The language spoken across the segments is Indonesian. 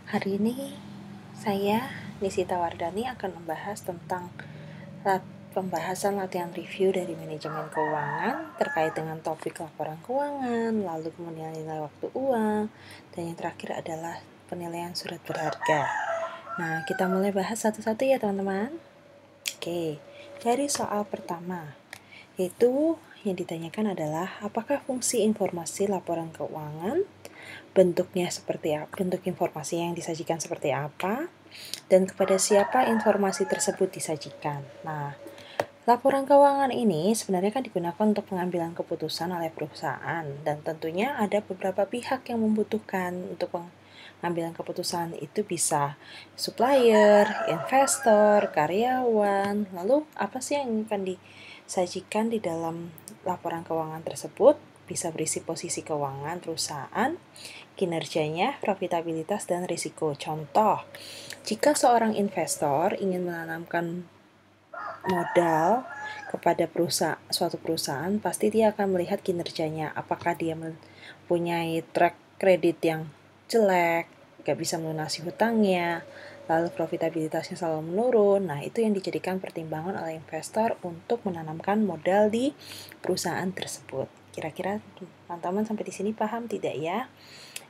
Hari ini saya, Nisita Wardani, akan membahas tentang pembahasan latihan review dari manajemen keuangan terkait dengan topik laporan keuangan, lalu kemudian nilai waktu uang, dan yang terakhir adalah penilaian surat berharga. Nah, kita mulai bahas satu-satu ya teman-teman. Oke, dari soal pertama, yaitu yang ditanyakan adalah apakah fungsi informasi laporan keuangan, bentuknya seperti apa, bentuk informasi yang disajikan seperti apa, dan kepada siapa informasi tersebut disajikan. Nah, laporan keuangan ini sebenarnya kan digunakan untuk pengambilan keputusan oleh perusahaan, dan tentunya ada beberapa pihak yang membutuhkan untuk pengambilan keputusan. Itu bisa supplier, investor, karyawan. Lalu apa sih yang akan disajikan di dalam laporan keuangan tersebut? Bisa berisi posisi keuangan perusahaan, kinerjanya, profitabilitas, dan risiko. Contoh, jika seorang investor ingin menanamkan modal kepada suatu perusahaan, pasti dia akan melihat kinerjanya. Apakah dia mempunyai track kredit yang jelek, gak bisa melunasi hutangnya, lalu profitabilitasnya selalu menurun. Nah, itu yang dijadikan pertimbangan oleh investor untuk menanamkan modal di perusahaan tersebut. Kira-kira teman-teman sampai di sini paham tidak ya?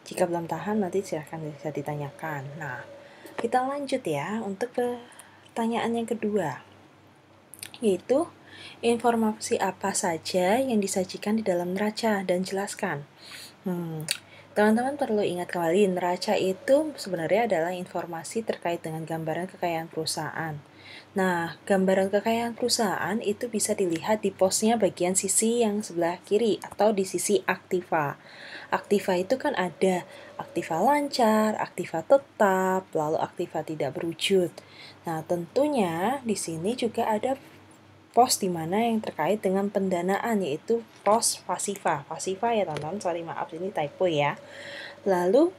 Jika belum paham, nanti silahkan bisa ditanyakan. Nah, kita lanjut ya untuk pertanyaan yang kedua, yaitu informasi apa saja yang disajikan di dalam neraca dan jelaskan. Teman-teman perlu ingat kembali, neraca itu sebenarnya adalah informasi terkait dengan gambaran kekayaan perusahaan. Nah, gambaran kekayaan perusahaan itu bisa dilihat di posnya bagian sisi yang sebelah kiri atau di sisi aktiva. Aktiva itu kan ada aktiva lancar, aktiva tetap, lalu aktiva tidak berwujud. Nah, tentunya di sini juga ada pos di mana yang terkait dengan pendanaan, yaitu pos pasiva. Pasiva ya teman-teman, sorry maaf ini typo ya. Lalu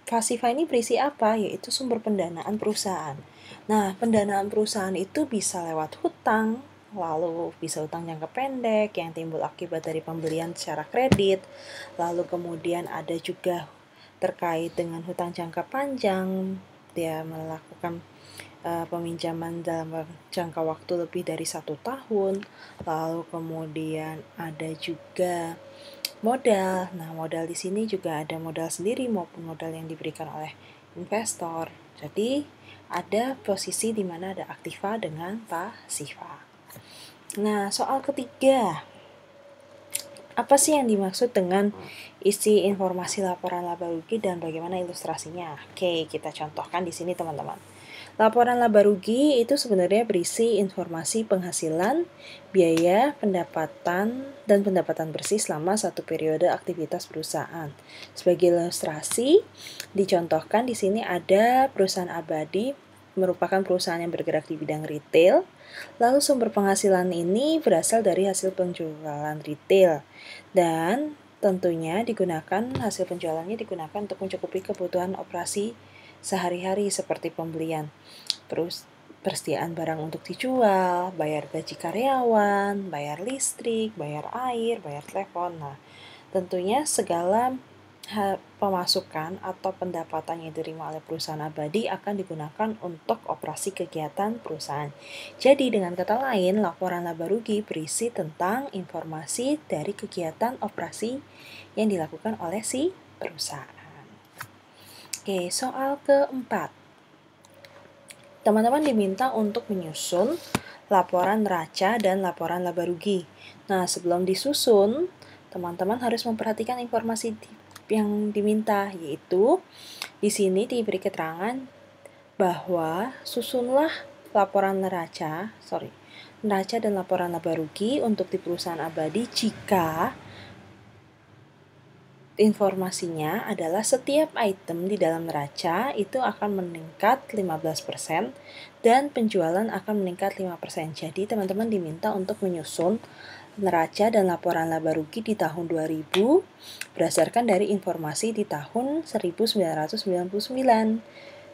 pasiva ini berisi apa? Yaitu sumber pendanaan perusahaan. Nah, pendanaan perusahaan itu bisa lewat hutang, lalu bisa hutang jangka pendek yang timbul akibat dari pembelian secara kredit, lalu kemudian ada juga terkait dengan hutang jangka panjang, dia melakukan peminjaman dalam jangka waktu lebih dari 1 tahun, lalu kemudian ada juga modal. Nah, modal di sini juga ada modal sendiri maupun modal yang diberikan oleh investor. Jadi, ada posisi di mana ada aktiva dengan pasiva. Nah, soal ketiga, apa sih yang dimaksud dengan isi informasi laporan laba rugi dan bagaimana ilustrasinya? Oke, kita contohkan di sini teman-teman. Laporan laba rugi itu sebenarnya berisi informasi penghasilan, biaya, pendapatan, dan pendapatan bersih selama satu periode aktivitas perusahaan. Sebagai ilustrasi, dicontohkan di sini ada perusahaan Abadi, merupakan perusahaan yang bergerak di bidang retail. Lalu sumber penghasilan ini berasal dari hasil penjualan retail, dan tentunya hasil penjualannya digunakan untuk mencukupi kebutuhan operasi sehari-hari seperti pembelian, terus persediaan barang untuk dijual, bayar gaji karyawan, bayar listrik, bayar air, bayar telepon. Nah, tentunya segala pemasukan atau pendapatan yang diterima oleh perusahaan Abadi akan digunakan untuk operasi kegiatan perusahaan. Jadi dengan kata lain, laporan laba rugi berisi tentang informasi dari kegiatan operasi yang dilakukan oleh si perusahaan. Oke, soal keempat. Teman-teman diminta untuk menyusun laporan neraca dan laporan laba rugi. Nah, sebelum disusun, teman-teman harus memperhatikan informasi yang diminta, yaitu di sini diberi keterangan bahwa susunlah laporan neraca dan laporan laba rugi untuk di perusahaan Abadi jika informasinya adalah setiap item di dalam neraca itu akan meningkat 15% dan penjualan akan meningkat 5%. Jadi teman-teman diminta untuk menyusun neraca dan laporan laba rugi di tahun 2000 berdasarkan dari informasi di tahun 1999.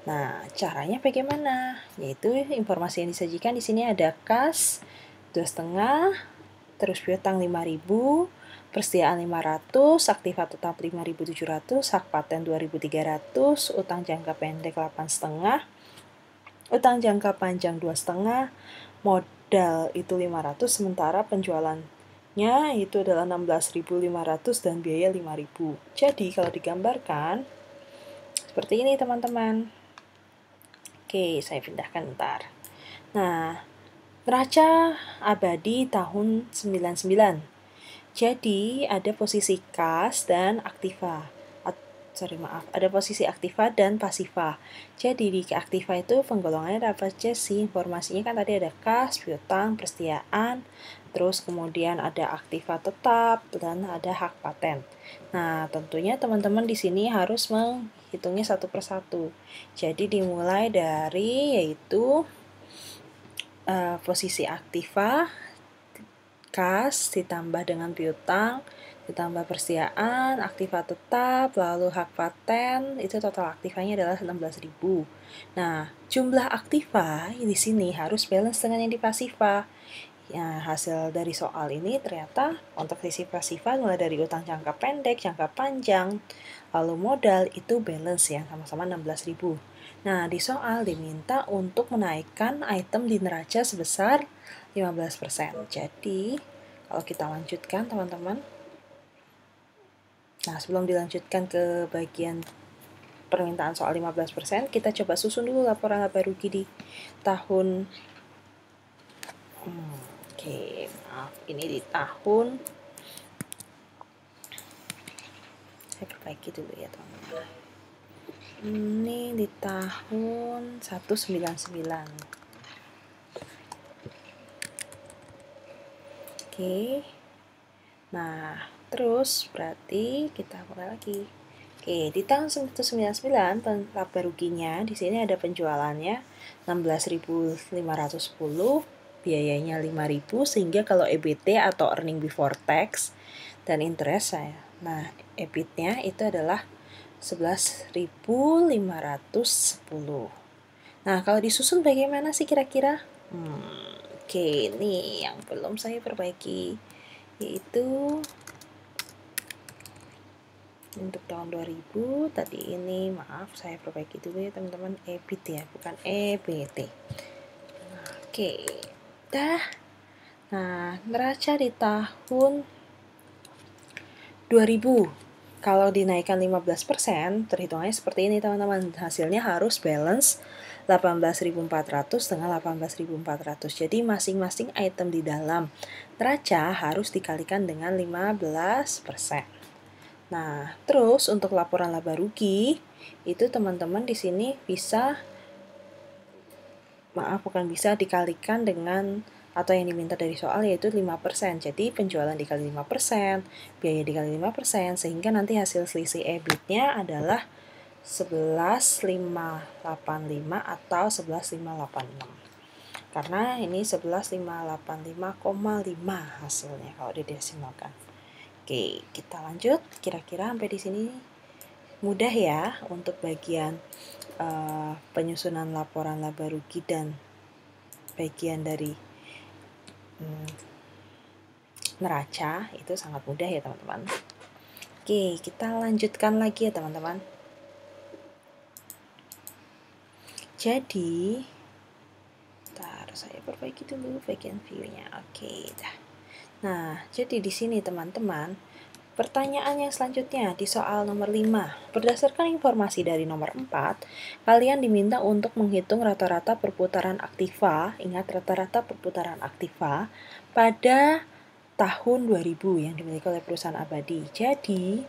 Nah, caranya bagaimana? Yaitu informasi yang disajikan di sini ada kas 2,5, terus piutang 5.000, persediaan 500, aktiva tetap 5.700, hak paten 2.300, utang jangka pendek 8,5, utang jangka panjang 2,5, modal itu 500, sementara penjualannya itu adalah 16.500 dan biaya 5.000. Jadi kalau digambarkan seperti ini teman-teman. Oke, saya pindahkan ntar. Nah, neraca abadi tahun 99. Jadi ada posisi kas dan aktiva. Ada posisi aktiva dan pasiva. Jadi di aktiva itu penggolongannya apa aja sih? Informasinya kan tadi ada kas, piutang, persediaan, terus kemudian ada aktiva tetap dan ada hak paten. Nah, tentunya teman-teman di sini harus menghitungnya satu persatu. Jadi dimulai dari yaitu posisi aktiva, kas ditambah dengan piutang, ditambah persediaan, aktiva tetap, lalu hak paten, itu total aktivanya adalah 16.000. Nah, jumlah aktiva di sini harus balance dengan yang di pasiva. Ya, hasil dari soal ini ternyata untuk sisi pasiva mulai dari utang jangka pendek, jangka panjang, lalu modal itu balance ya, sama-sama 16.000. Nah, di soal diminta untuk menaikkan item di neraca sebesar 15%. Jadi, kalau kita lanjutkan teman-teman. Nah, sebelum dilanjutkan ke bagian permintaan soal 15%, kita coba susun dulu laporan laba rugi di tahun ini di tahun, saya perbaiki dulu ya teman-teman. Ini di tahun 199. Oke. Nah, terus berarti kita mulai lagi. Oke, di tahun 199 laba ruginya di sini ada penjualannya 16.510, biayanya 5.000, sehingga kalau EBT atau earning before tax dan interest saya. Nah, EBIT-nya itu adalah 11.510. Nah, kalau disusun bagaimana sih kira-kira? Oke, ini yang belum saya perbaiki, yaitu untuk tahun 2000 tadi ini, maaf saya perbaiki dulu ya teman-teman, EBIT ya, bukan EBT. Oke, dah. Nah, neraca di tahun 2000 kalau dinaikkan 15%, terhitungannya seperti ini teman-teman. Hasilnya harus balance 18.400 dengan 18.400. Jadi masing-masing item di dalam neraca harus dikalikan dengan 15%. Nah, terus untuk laporan laba rugi itu teman-teman di sini bisa dikalikan dengan atau yang diminta dari soal yaitu 5%. Jadi penjualan dikali 5%, biaya dikali 5%, sehingga nanti hasil selisih EBIT-nya adalah 11.585 atau 11.586. Karena ini 11.585,5 hasilnya kalau didesimalkan. Oke, kita lanjut. Kira-kira sampai di sini mudah ya untuk bagian penyusunan laporan laba rugi dan bagian dari neraca itu sangat mudah ya teman-teman. Oke, kita lanjutkan lagi ya teman-teman. Jadi, saya perbaiki dulu bagian view-nya. Oke, dah. Nah, jadi di sini teman-teman, pertanyaan yang selanjutnya di soal nomor 5. Berdasarkan informasi dari nomor 4, kalian diminta untuk menghitung rata-rata perputaran aktiva, ingat rata-rata perputaran aktiva, pada tahun 2000 yang dimiliki oleh perusahaan abadi. Jadi,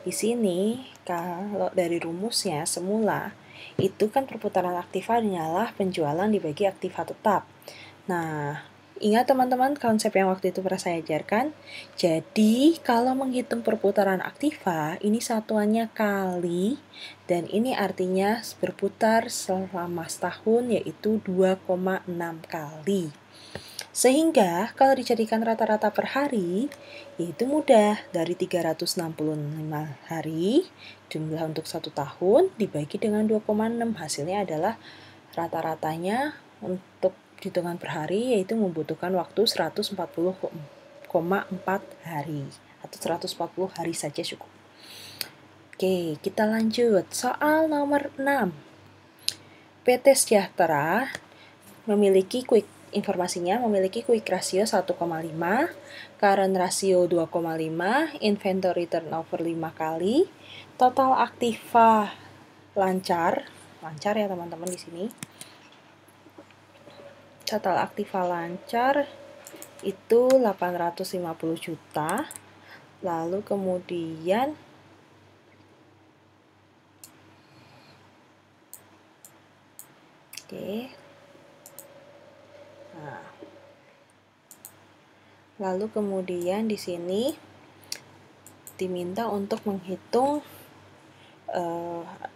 di sini kalau dari rumusnya semula, itu kan perputaran aktiva hanyalah penjualan dibagi aktiva tetap. Nah, ingat teman-teman konsep yang waktu itu pernah saya ajarkan. Jadi, kalau menghitung perputaran aktiva, ini satuannya kali, dan ini artinya berputar selama setahun, yaitu 2,6 kali. Sehingga, kalau dijadikan rata-rata per hari, yaitu mudah, dari 365 hari, jumlah untuk 1 tahun, dibagi dengan 2,6, hasilnya adalah rata-ratanya untuk hitungan per hari yaitu membutuhkan waktu 140,4 hari atau 140 hari saja cukup. Oke, kita lanjut. Soal nomor 6. PT Sejahtera memiliki informasinya memiliki quick ratio 1,5, current ratio 2,5, inventory turnover 5 kali, total aktiva lancar ya teman-teman di sini. Total aktiva lancar itu 850 juta. Lalu kemudian lalu kemudian di sini diminta untuk menghitung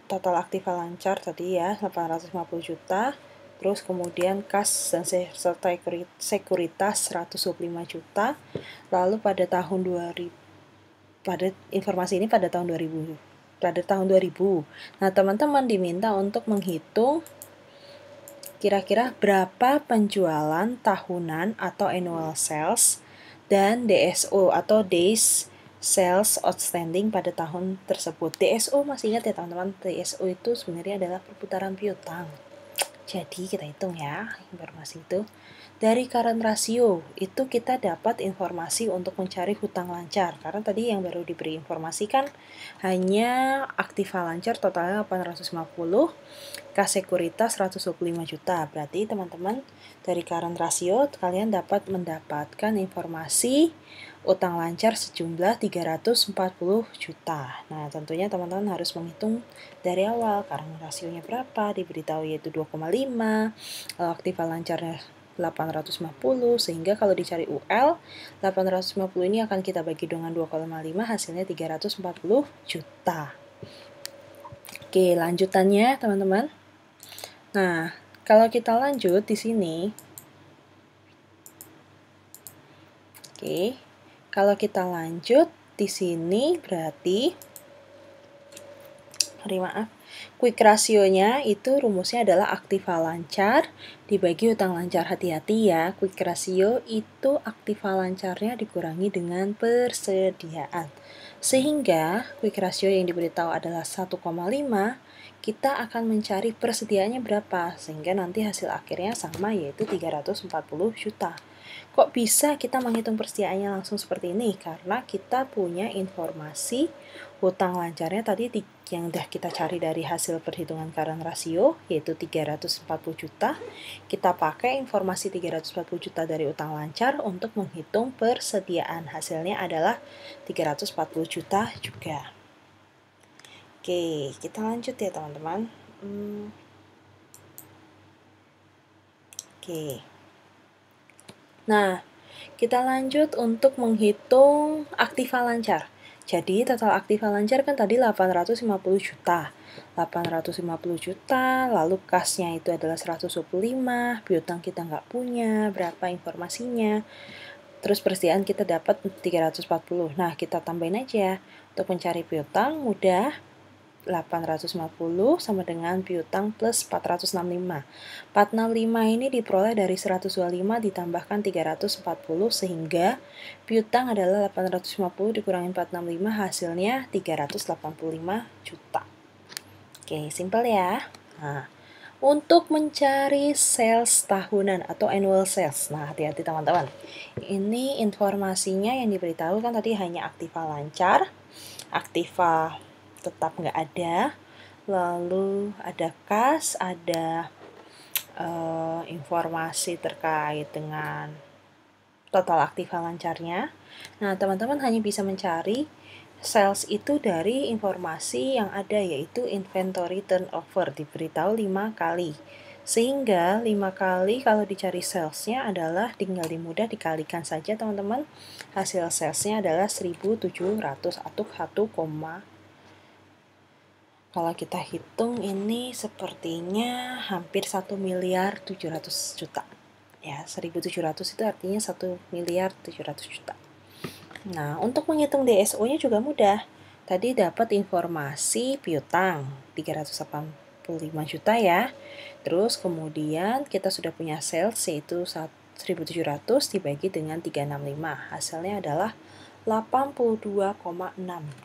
total aktiva lancar tadi ya 850 juta, terus kemudian kas dan serta sekuritas 125 juta. Lalu pada tahun 2000, pada informasi ini pada tahun 2000. Nah, teman-teman diminta untuk menghitung kira-kira berapa penjualan tahunan atau annual sales dan DSO atau Days Sales Outstanding pada tahun tersebut. DSO masih ingat ya teman-teman, DSO itu sebenarnya adalah perputaran piutang. Jadi kita hitung ya informasi itu. Dari current ratio itu kita dapat informasi untuk mencari hutang lancar. Karena tadi yang baru diberi informasi kan hanya aktiva lancar totalnya 850, kas sekuritas 125 juta. Berarti teman-teman dari current ratio kalian dapat mendapatkan informasi utang lancar sejumlah 340 juta. Nah, tentunya teman-teman harus menghitung dari awal current rasionya berapa, diberitahu yaitu 2,5, aktiva lancarnya 850, sehingga kalau dicari UL 850 ini akan kita bagi dengan 2,5, hasilnya 340 juta. Oke, lanjutannya teman-teman. Nah, kalau kita lanjut di sini, kalau kita lanjut di sini berarti quick rasionya itu rumusnya adalah aktiva lancar dibagi utang lancar. Hati-hati ya, quick ratio itu aktiva lancarnya dikurangi dengan persediaan. Sehingga quick ratio yang diberitahu adalah 1,5, kita akan mencari persediaannya berapa, sehingga nanti hasil akhirnya sama yaitu 340 juta. Kok bisa kita menghitung persediaannya langsung seperti ini? Karena kita punya informasi hutang lancarnya tadi yang udah kita cari dari hasil perhitungan current ratio yaitu 340 juta. Kita pakai informasi 340 juta dari utang lancar untuk menghitung persediaan. Hasilnya adalah 340 juta juga. Oke, kita lanjut ya teman-teman. Oke. Nah, kita lanjut untuk menghitung aktiva lancar. Jadi total aktiva lancar kan tadi 850 juta. 850 juta, lalu kasnya itu adalah 125, piutang kita nggak punya, berapa informasinya. Terus persediaan kita dapat 340. Nah, kita tambahin aja. Untuk mencari piutang mudah. 850 sama dengan piutang plus 465. 465 ini diperoleh dari 125 ditambahkan 340 sehingga piutang adalah 850 dikurangi 465 hasilnya 385 juta. Oke, simpel ya. Nah, untuk mencari sales tahunan atau annual sales. Nah, hati-hati teman-teman. Ini informasinya yang diberitahu kan tadi hanya aktiva lancar, aktiva tetap nggak ada, lalu ada kas, ada informasi terkait dengan total aktiva lancarnya. Nah, teman-teman hanya bisa mencari sales itu dari informasi yang ada yaitu inventory turnover, diberitahu 5 kali. Sehingga 5 kali kalau dicari salesnya adalah tinggal mudah dikalikan saja teman-teman. Hasil salesnya adalah 1.700 atau 1, kalau kita hitung ini sepertinya hampir 1.700.000.000 juta. Ya, 1.700 itu artinya 1.700.000.000 juta. Nah, untuk menghitung DSO-nya juga mudah. Tadi dapat informasi piutang 385 juta ya. Terus kemudian kita sudah punya sales yaitu 1.700 dibagi dengan 365. Hasilnya adalah 82,6.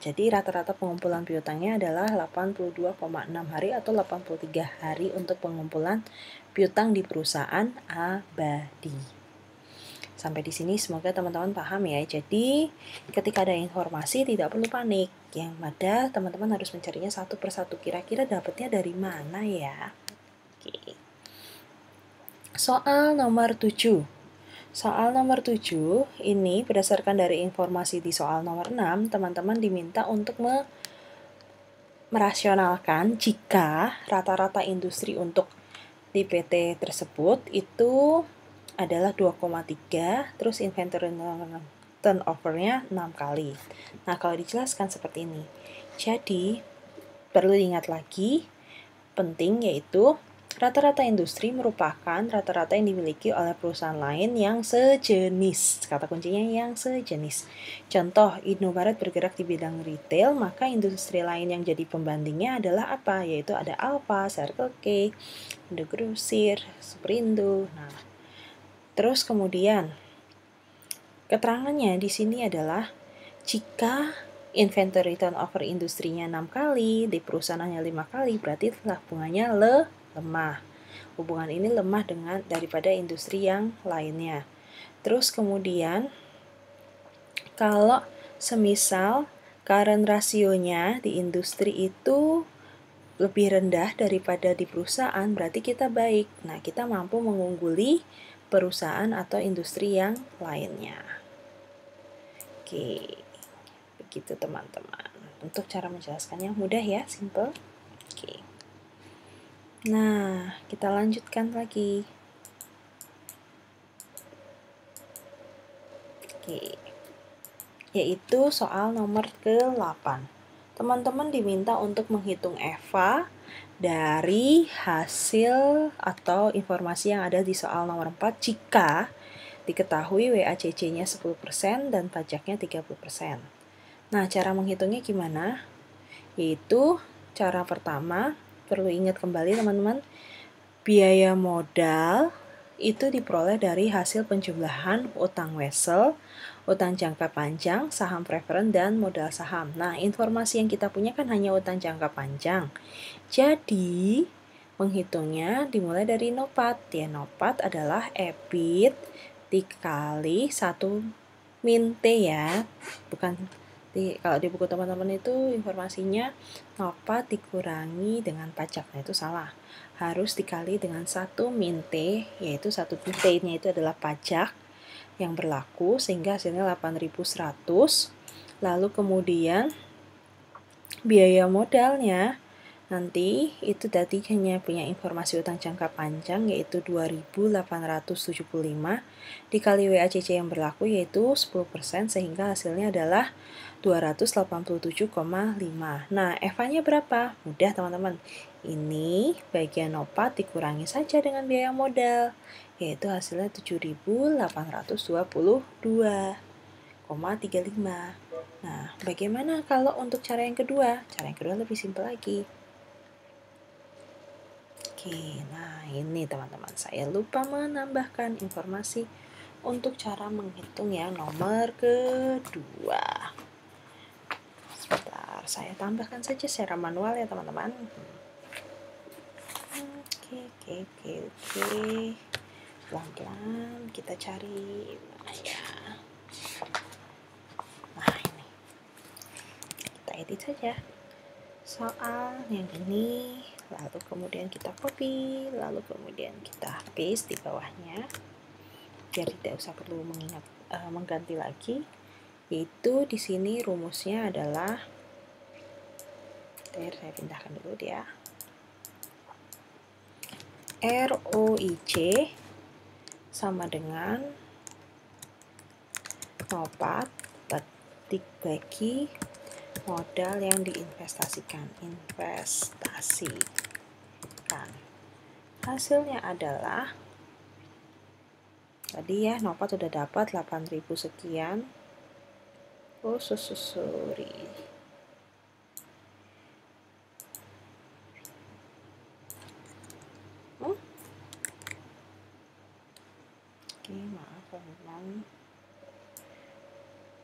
Jadi rata-rata pengumpulan piutangnya adalah 82,6 hari atau 83 hari untuk pengumpulan piutang di perusahaan Abadi. Sampai di sini semoga teman-teman paham ya. Jadi ketika ada informasi tidak perlu panik. Yang ada teman-teman harus mencarinya satu persatu. Kira-kira dapatnya dari mana ya? Oke. Soal nomor 7. Soal nomor 7 ini berdasarkan dari informasi di soal nomor 6, teman-teman diminta untuk merasionalkan jika rata-rata industri untuk di PT tersebut itu adalah 2,3, terus inventory turnover-nya 6 kali. Nah, kalau dijelaskan seperti ini. Jadi, perlu diingat lagi, penting yaitu rata-rata industri merupakan rata-rata yang dimiliki oleh perusahaan lain yang sejenis. Kata kuncinya yang sejenis. Contoh, Indomaret bergerak di bidang retail, maka industri lain yang jadi pembandingnya adalah apa? Yaitu ada Alfa, Circle K, Indogrosir, Superindo. Nah, terus kemudian keterangannya di sini adalah jika inventory turnover industrinya 6 kali, di perusahaan hanya 5 kali, berarti hubungannya lemah. Hubungan ini lemah daripada industri yang lainnya. Terus kemudian kalau semisal current rasionya di industri itu lebih rendah daripada di perusahaan, berarti kita baik. Nah, kita mampu mengungguli perusahaan atau industri yang lainnya. Oke, begitu teman-teman. Untuk cara menjelaskannya mudah ya, simple. Oke. Nah, kita lanjutkan lagi. Oke. Yaitu soal nomor ke-8. Teman-teman diminta untuk menghitung EVA dari hasil atau informasi yang ada di soal nomor 4 jika diketahui WACC-nya 10% dan pajaknya 30%. Nah, cara menghitungnya gimana? Yaitu cara pertama, perlu ingat kembali teman-teman, biaya modal itu diperoleh dari hasil penjumlahan utang wesel, utang jangka panjang, saham preferen, dan modal saham. Nah, informasi yang kita punya kan hanya utang jangka panjang. Jadi, menghitungnya dimulai dari NOPAT. Ya, NOPAT adalah EBIT dikali 1 min T ya. Bukan kalau di buku teman-teman itu informasinya NOPAT dikurangi dengan pajak. Nah, itu salah. Harus dikali dengan 1 min T, yaitu 1 min T-nya itu adalah pajak yang berlaku sehingga hasilnya 8.100. Lalu kemudian biaya modalnya nanti itu tadi hanya punya informasi utang jangka panjang yaitu 2.875 dikali WACC yang berlaku yaitu 10% sehingga hasilnya adalah 287,5. Nah, EVA-nya berapa? Mudah teman-teman. Ini bagian NOPAT dikurangi saja dengan biaya modal yaitu hasilnya 7.822,35. Nah, bagaimana kalau untuk cara yang kedua? Cara yang kedua lebih simpel lagi. Oke, nah ini teman-teman, saya lupa menambahkan informasi untuk cara menghitung yang nomor kedua. Sebentar, saya tambahkan saja secara manual ya teman-teman. Oke. Pelan-pelan kita cari mana ya. Nah ini, kita edit saja soal yang ini, lalu kemudian kita copy, lalu kemudian kita paste di bawahnya biar tidak usah perlu mengganti lagi. Yaitu di sini rumusnya adalah, saya pindahkan dulu dia, ROIC sama dengan NOPAT dibagi modal yang diinvestasikan. Hasilnya adalah tadi ya, NOPAT sudah dapat 8.000 sekian. Sorry. Oke, maaf teman-teman.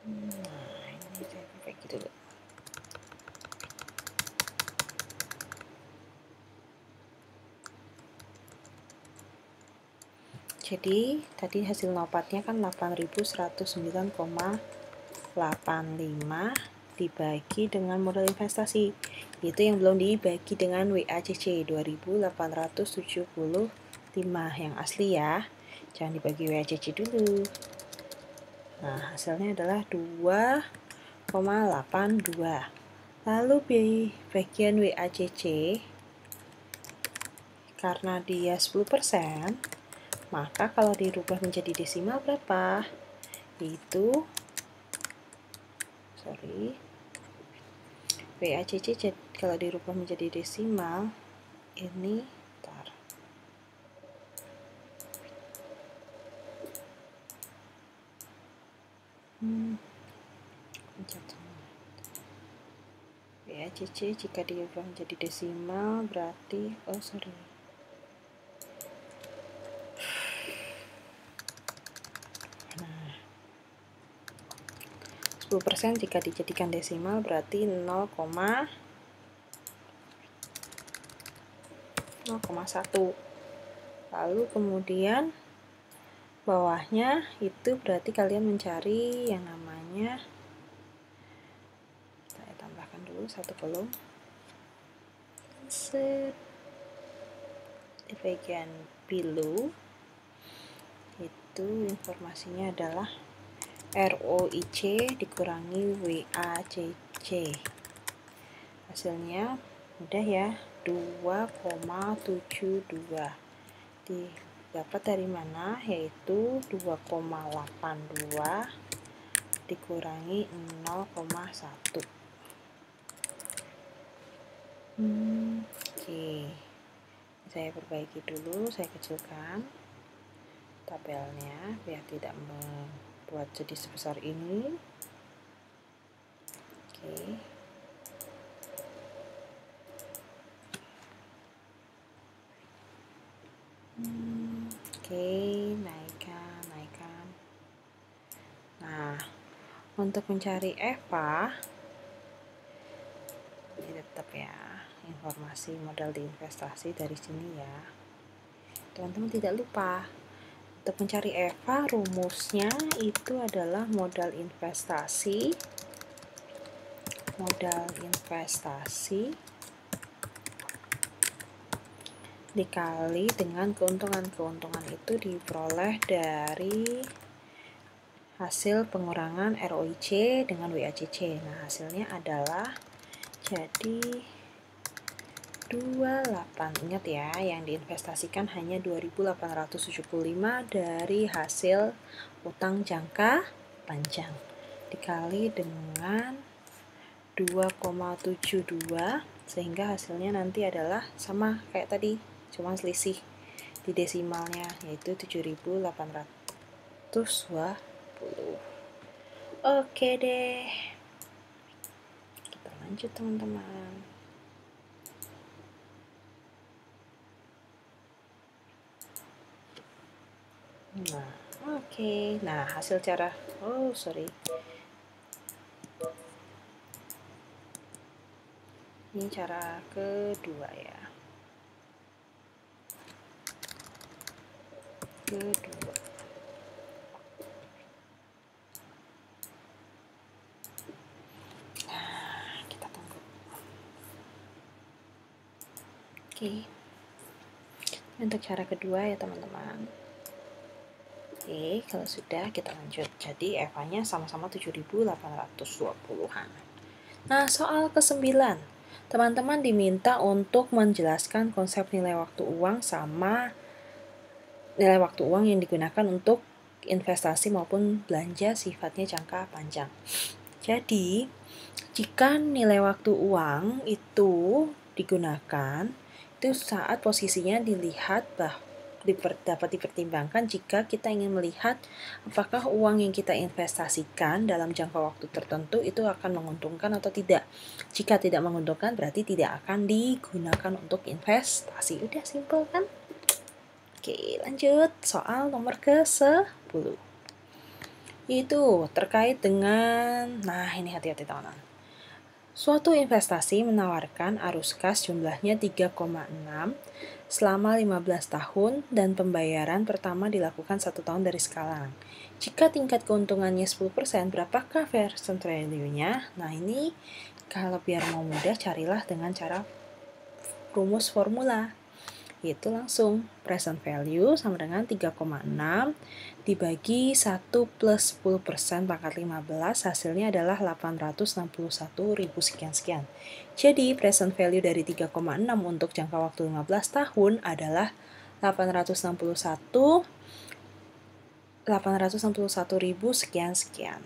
Nah, gitu. Jadi tadi hasil nopatnya kan 8.109,85 dibagi dengan modal investasi, itu yang belum dibagi dengan WACC 2.875 yang asli ya, jangan dibagi WACC dulu. Nah, hasilnya adalah 2,82. Lalu bagian WACC, karena dia 10%, maka kalau dirubah menjadi desimal berapa? Itu WACC kalau dirubah menjadi desimal ini WACC jika dirubah menjadi desimal berarti 10% jika dijadikan desimal berarti 0,1. Lalu kemudian bawahnya itu berarti kalian mencari yang namanya, saya tambahkan dulu satu kolom, di bagian below itu informasinya adalah ROIC dikurangi WACC. Hasilnya mudah ya, 2,72. Dapat dari mana? Yaitu 2,82 dikurangi 0,1. Oke. Saya perbaiki dulu, saya kecilkan tabelnya biar tidak membuat jadi sebesar ini. Oke. Naikkan. Nah, untuk mencari EVA, ini tetap ya, informasi modal diinvestasi dari sini ya. Teman-teman tidak lupa, untuk mencari EVA rumusnya itu adalah modal investasi dikali dengan keuntungan. Keuntungan itu diperoleh dari hasil pengurangan ROIC dengan WACC. Nah, hasilnya adalah jadi 28. Ingat ya, yang diinvestasikan hanya 2.875 dari hasil utang jangka panjang dikali dengan 2,72, sehingga hasilnya nanti adalah sama kayak tadi, cuma selisih di desimalnya, yaitu 7.820. Oke deh, kita lanjut teman-teman. Nah, oke. Nah, hasil cara ini cara kedua ya. Nah, kita tunggu. Oke. Untuk cara kedua ya teman-teman. Oke, kalau sudah kita lanjut. Jadi EVA-nya sama-sama 7.820-an. Nah, soal ke-9. Teman-teman diminta untuk menjelaskan konsep nilai waktu uang sama nilai waktu uang yang digunakan untuk investasi maupun belanja sifatnya jangka panjang. Jadi, jika nilai waktu uang itu digunakan, itu saat posisinya dilihat dapat dipertimbangkan jika kita ingin melihat apakah uang yang kita investasikan dalam jangka waktu tertentu itu akan menguntungkan atau tidak. Jika tidak menguntungkan berarti tidak akan digunakan untuk investasi. Udah simple kan? Oke, lanjut soal nomor ke-10. Itu terkait dengan, nah ini hati-hati teman-teman. Suatu investasi menawarkan arus kas jumlahnya 3,6 selama 15 tahun dan pembayaran pertama dilakukan 1 tahun dari sekarang. Jika tingkat keuntungannya 10%, berapakah present value-nya? Nah, ini kalau biar mau mudah, carilah dengan cara rumus formula. Yaitu langsung present value sama dengan 3,6 dibagi 1 plus 10% pangkat 15, hasilnya adalah 861.000 sekian-sekian. Jadi present value dari 3,6 untuk jangka waktu 15 tahun adalah 861.000 sekian-sekian.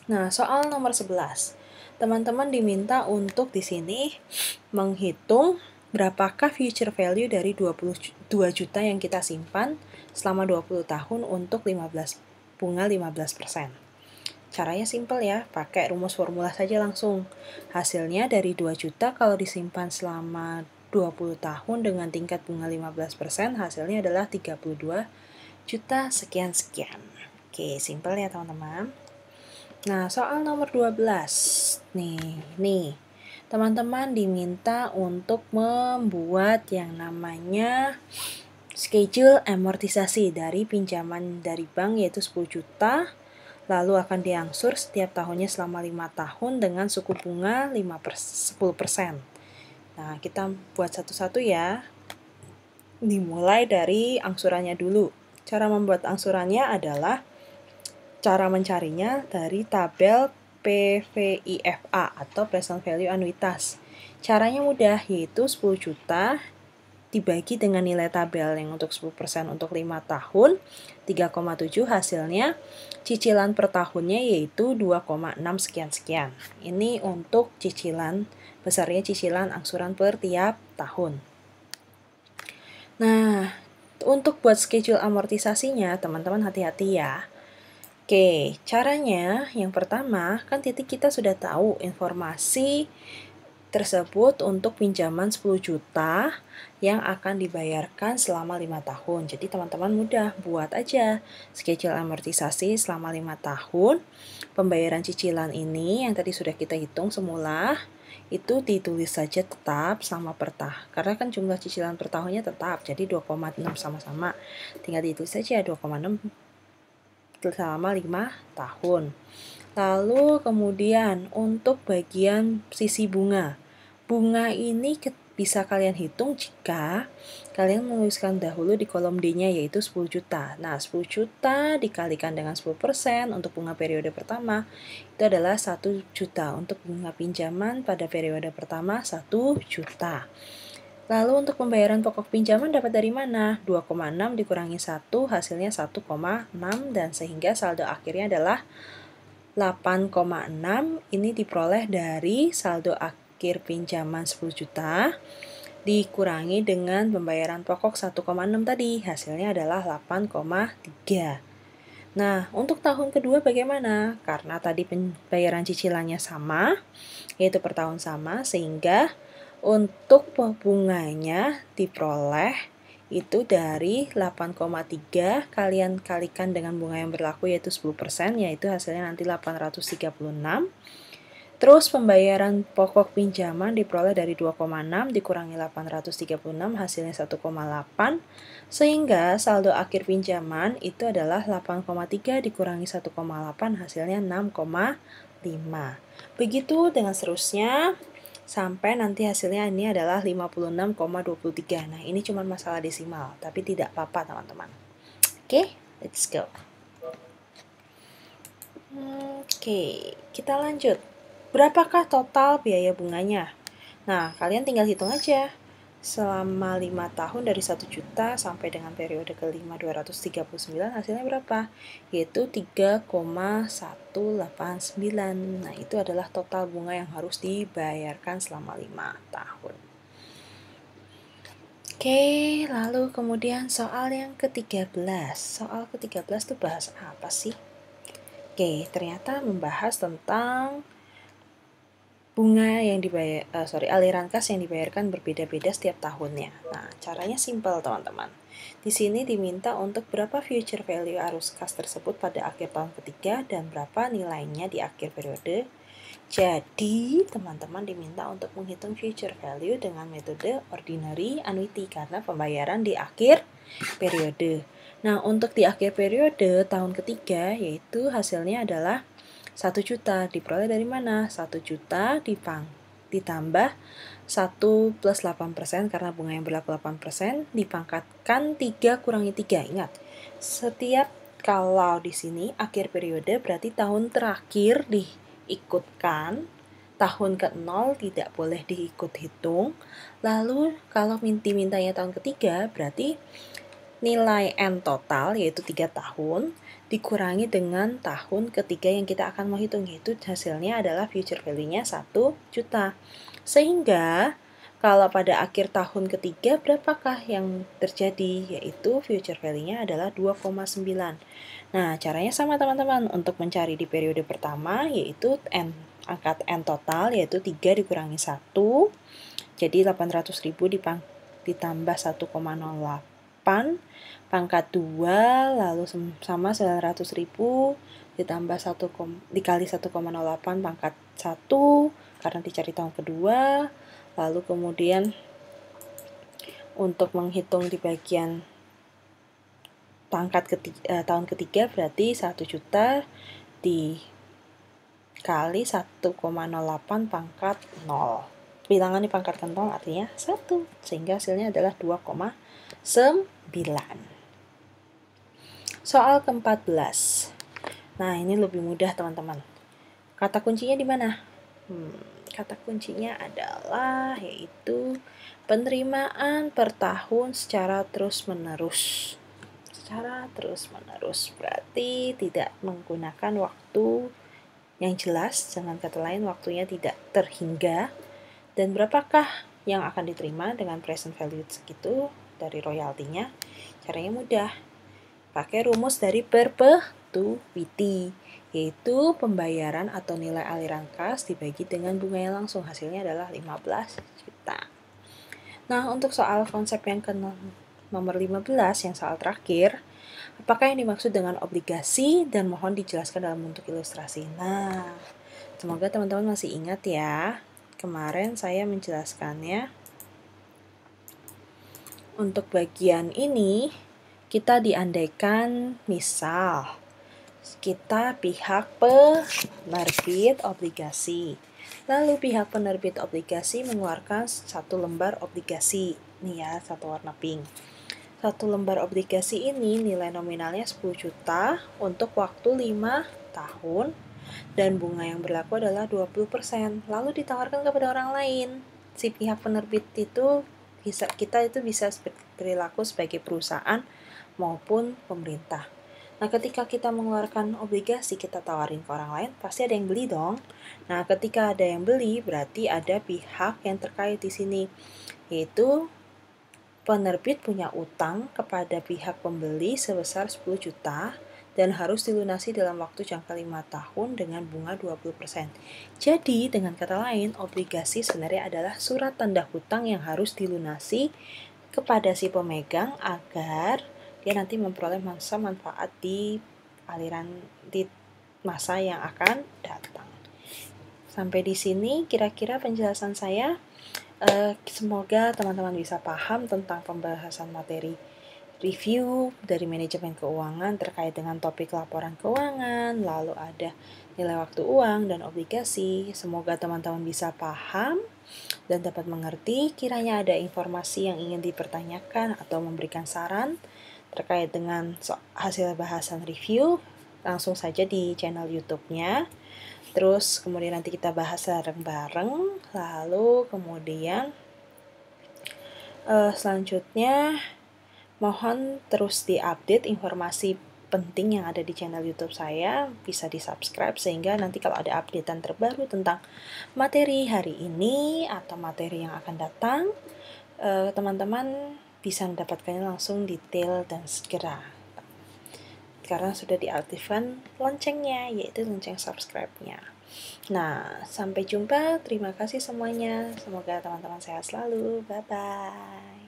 Nah, soal nomor 11. Teman-teman diminta untuk di sini menghitung berapakah future value dari 22 juta yang kita simpan selama 20 tahun untuk bunga 15%. Caranya simple ya, pakai rumus formula saja langsung. Hasilnya dari 2 juta kalau disimpan selama 20 tahun dengan tingkat bunga 15%, hasilnya adalah 32 juta sekian-sekian. Oke, simple ya teman-teman. Nah, soal nomor 12. Nih. Teman-teman diminta untuk membuat yang namanya schedule amortisasi dari pinjaman dari bank, yaitu 10 juta, lalu akan diangsur setiap tahunnya selama 5 tahun dengan suku bunga 10%. Nah, kita buat satu-satu ya. Dimulai dari angsurannya dulu. Cara membuat angsurannya adalah cara mencarinya dari tabel PVIFA atau present value anuitas. Caranya mudah, yaitu 10 juta dibagi dengan nilai tabel yang untuk 10% untuk 5 tahun, 3,7 hasilnya, cicilan per tahunnya yaitu 2,6 sekian-sekian. Ini untuk cicilan, besarnya cicilan angsuran per tiap tahun. Nah, untuk buat schedule amortisasinya, teman-teman hati-hati ya. Oke, caranya yang pertama, kan titik kita sudah tahu informasi tersebut untuk pinjaman 10 juta yang akan dibayarkan selama 5 tahun. Jadi teman-teman mudah, buat aja schedule amortisasi selama 5 tahun. Pembayaran cicilan ini yang tadi sudah kita hitung semula, itu ditulis saja tetap sama per tahun. Karena kan jumlah cicilan per tahunnya tetap, jadi 2,6 sama-sama. Tinggal ditulis saja 2,6 selama 5 tahun. Lalu kemudian untuk bagian sisi bunga. Bunga ini bisa kalian hitung jika kalian menuliskan dahulu di kolom D-nya yaitu 10 juta. Nah, 10 juta dikalikan dengan 10% untuk bunga periode pertama itu adalah 1 juta. Untuk bunga pinjaman pada periode pertama 1 juta. Lalu untuk pembayaran pokok pinjaman dapat dari mana? 2,6 dikurangi 1 hasilnya 1,6 dan sehingga saldo akhirnya adalah 8,6. Ini diperoleh dari saldo akhir pinjaman 10 juta dikurangi dengan pembayaran pokok 1,6 tadi. Hasilnya adalah 8,3. Nah, untuk tahun kedua bagaimana? Karena tadi pembayaran cicilannya sama, yaitu per tahun sama, sehingga untuk bunganya diperoleh itu dari 8,3 kalian kalikan dengan bunga yang berlaku yaitu 10%, yaitu hasilnya nanti 836. Terus pembayaran pokok pinjaman diperoleh dari 2,6 dikurangi 836 hasilnya 1,8 sehingga saldo akhir pinjaman itu adalah 8,3 dikurangi 1,8 hasilnya 6,5. Begitu dengan seterusnya sampai nanti hasilnya ini adalah 56,23. Nah, ini cuma masalah desimal, tapi tidak apa-apa teman-teman. Oke, let's go. Oke, kita lanjut. Berapakah total biaya bunganya? Nah, kalian tinggal hitung aja. Selama 5 tahun dari 1 juta sampai dengan periode kelima 239 hasilnya berapa? Yaitu 3,189. Nah, itu adalah total bunga yang harus dibayarkan selama 5 tahun. Oke, lalu kemudian soal yang ke-13. Soal ke-13 itu bahas apa sih? Oke, ternyata membahas tentang bunga yang aliran kas yang dibayarkan berbeda-beda setiap tahunnya. Nah, caranya simpel teman-teman. Di sini diminta untuk berapa future value arus kas tersebut pada akhir tahun ketiga dan berapa nilainya di akhir periode Jadi, teman-teman diminta untuk menghitung future value dengan metode ordinary annuity karena pembayaran di akhir periode. Nah, untuk di akhir periode tahun ketiga, yaitu hasilnya adalah 1 juta. Diperoleh dari mana? 1 juta ditambah 1 plus 8% karena bunga yang berlaku 8%, dipangkatkan 3 kurangi 3. Ingat, setiap kalau di sini akhir periode berarti tahun terakhir diikutkan, tahun ke-0 tidak boleh diikut hitung. Lalu kalau mintanya tahun ketiga berarti nilai N total yaitu 3 tahun dikurangi dengan tahun ketiga yang kita akan mau hitung, yaitu hasilnya adalah future value-nya 1 juta. Sehingga kalau pada akhir tahun ketiga berapakah yang terjadi, yaitu future value-nya adalah 2,9. Nah, caranya sama teman-teman. Untuk mencari di periode pertama yaitu angkat N total yaitu 3 dikurangi 1. Jadi 800.000 ditambah 1,08 pangkat 2 lalu sama 900.000 ditambah 1 dikali 1,08 pangkat 1 karena dicari tahun kedua. Lalu kemudian untuk menghitung di bagian tahun ketiga berarti 1 juta dikali 1,08 pangkat 0. Bilangan dipangkatkan 0 artinya 1, sehingga hasilnya adalah 2,9. Soal ke-14. Nah, ini lebih mudah teman-teman. Kata kuncinya di mana? Kata kuncinya adalah yaitu penerimaan per tahun secara terus-menerus. Secara terus-menerus berarti tidak menggunakan waktu yang jelas, dengan kata lain waktunya tidak terhingga. Dan berapakah yang akan diterima dengan present value segitu dari royaltinya? Caranya mudah. Pakai rumus dari perpetuity, yaitu pembayaran atau nilai aliran kas dibagi dengan bunga yang langsung. Hasilnya adalah 15 juta. Nah, untuk soal konsep yang nomor 15, yang soal terakhir, apakah yang dimaksud dengan obligasi dan mohon dijelaskan dalam bentuk ilustrasi. Nah, semoga teman-teman masih ingat ya. Kemarin saya menjelaskannya. Untuk bagian ini, kita diandaikan misal kita pihak penerbit obligasi. Lalu pihak penerbit obligasi mengeluarkan 1 lembar obligasi. Nih ya, 1 warna pink. 1 lembar obligasi ini nilai nominalnya 10 juta untuk waktu 5 tahun dan bunga yang berlaku adalah 20%. Lalu ditawarkan kepada orang lain. Si pihak penerbit itu kita bisa berperilaku sebagai perusahaan maupun pemerintah. Nah, ketika kita mengeluarkan obligasi, kita tawarin ke orang lain, pasti ada yang beli dong. Nah, ketika ada yang beli, berarti ada pihak yang terkait di sini, yaitu penerbit punya utang kepada pihak pembeli sebesar 10 juta dan harus dilunasi dalam waktu jangka 5 tahun dengan bunga 20%. Jadi, dengan kata lain, obligasi sebenarnya adalah surat tanda hutang yang harus dilunasi kepada si pemegang agar dia nanti memperoleh manfaat di masa yang akan datang. Sampai di sini kira-kira penjelasan saya. Semoga teman-teman bisa paham tentang pembahasan materi review dari manajemen keuangan terkait dengan topik laporan keuangan, lalu ada nilai waktu uang dan obligasi. Semoga teman-teman bisa paham dan dapat mengerti. Kiranya ada informasi yang ingin dipertanyakan atau memberikan saran terkait dengan hasil bahasan review, langsung saja di channel YouTube-nya. Terus kemudian nanti kita bahas bareng-bareng. Lalu kemudian selanjutnya mohon terus diupdate informasi penting yang ada di channel YouTube saya, bisa di-subscribe sehingga nanti kalau ada updatean terbaru tentang materi hari ini atau materi yang akan datang, teman-teman bisa mendapatkannya langsung detail dan segera. Karena sudah diaktifkan loncengnya, yaitu lonceng subscribe-nya. Nah, sampai jumpa. Terima kasih semuanya. Semoga teman-teman sehat selalu. Bye-bye.